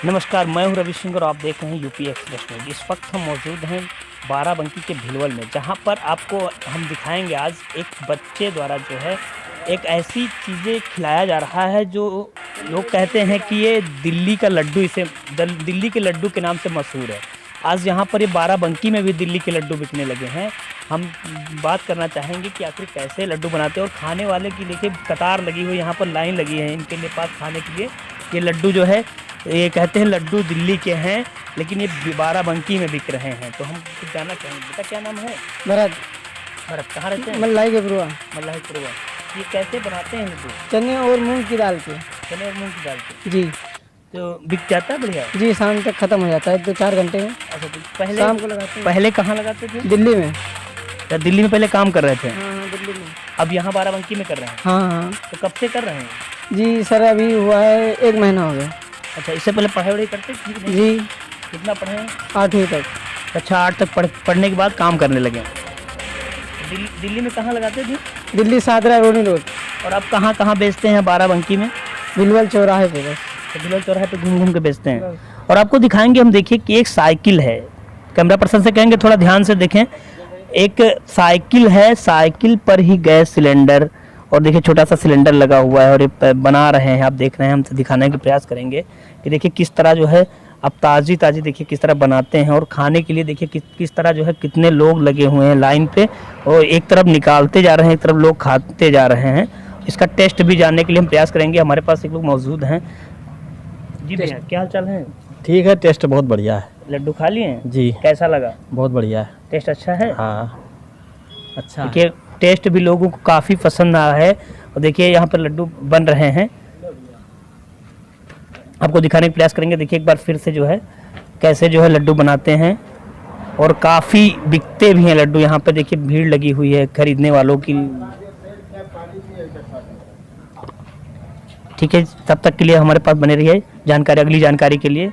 नमस्कार, मैं हूं रवि सिंह और आप देख रहे हैं यूपी एक्सप्रेस न्यूज। इस वक्त हम मौजूद हैं बाराबंकी के भिलवल में, जहां पर आपको हम दिखाएंगे आज एक बच्चे द्वारा जो है एक ऐसी चीज़ें खिलाया जा रहा है जो लोग कहते हैं कि ये दिल्ली का लड्डू, इसे दिल्ली के लड्डू के नाम से मशहूर है। आज यहाँ पर ये बाराबंकी में भी दिल्ली के लड्डू बिकने लगे हैं। हम बात करना चाहेंगे कि आखिर कैसे लड्डू बनाते हैं और खाने वाले की देखिए कतार लगी हुई, यहाँ पर लाइन लगी है इनके लिए पास खाने के लिए। ये लड्डू जो है, ये कहते हैं लड्डू दिल्ली के हैं, लेकिन ये बाराबंकी में बिक रहे हैं। तो हम कुछ जानना चाहेंगे, बेटा क्या नाम है? भरत। भरत, कहाँ रहते हैं? मलाई के पुरवा। मल्लाही पुरवा। ये कैसे बनाते हैं लड्डू? चने और मूंग की दाल के। चने और मूंग की दाल के। जी तो बिक जाता है बढ़िया? जी, शाम तक खत्म हो जाता है, 2-4 घंटे में। अच्छा, तो पहले शाम को लगाते हैं। पहले कहाँ लगाते थे? दिल्ली में। या दिल्ली में पहले काम कर रहे थे? हाँ, दिल्ली में। अब यहाँ बाराबंकी में कर रहे हैं? हाँ। तो कब से कर रहे हैं? जी सर, अभी हुआ है 1 महीना हो गया। अच्छा, इससे पहले पढ़ाई वढ़ाई करते थे कि नहीं? जी, कितना पढ़े हैं? 8वीं तक। अच्छा, 8 तक पढ़ने के बाद काम करने लगे। दिल्ली में कहाँ लगाते थे? दिल्ली सादरा रोनी रोड। और अब कहाँ कहाँ बेचते हैं बाराबंकी में? भिलवल चौराहे पे बस। तो भिलवल चौराहे पे घूम घूम के बेचते हैं। और आपको दिखाएंगे हम, देखिए कि एक साइकिल है। कैमरा पर्सन से कहेंगे थोड़ा ध्यान से देखें। एक साइकिल है, साइकिल पर ही गैस सिलेंडर, और देखिए छोटा सा सिलेंडर लगा हुआ है और ये बना रहे हैं। आप देख रहे हैं, हमसे दिखाने का प्रयास करेंगे कि देखिए किस तरह जो है अब ताज़ी ताज़ी देखिए किस तरह बनाते हैं। और खाने के लिए देखिए किस तरह जो है कितने लोग लगे हुए हैं लाइन पे, और एक तरफ निकालते जा रहे हैं, एक तरफ लोग खाते जा रहे हैं। इसका टेस्ट भी जानने के लिए हम प्रयास करेंगे। हमारे पास एक लोग मौजूद हैं। जी भैया, क्या हाल चाल है? ठीक है, टेस्ट बहुत बढ़िया है। लड्डू खा लिए हैं? जी, कैसा लगा? बहुत बढ़िया है। टेस्ट अच्छा है? हाँ, अच्छा है। देखिए टेस्ट भी लोगों को काफ़ी पसंद आया है। और देखिए यहाँ पर लड्डू बन रहे हैं, आपको दिखाने का प्रयास करेंगे। देखिए एक बार फिर से जो है कैसे जो है लड्डू बनाते हैं, और काफ़ी बिकते भी हैं लड्डू। यहाँ पे देखिए भीड़ लगी हुई है खरीदने वालों की। ठीक है, तब तक के लिए हमारे पास बने रहिए जानकारी, अगली जानकारी के लिए।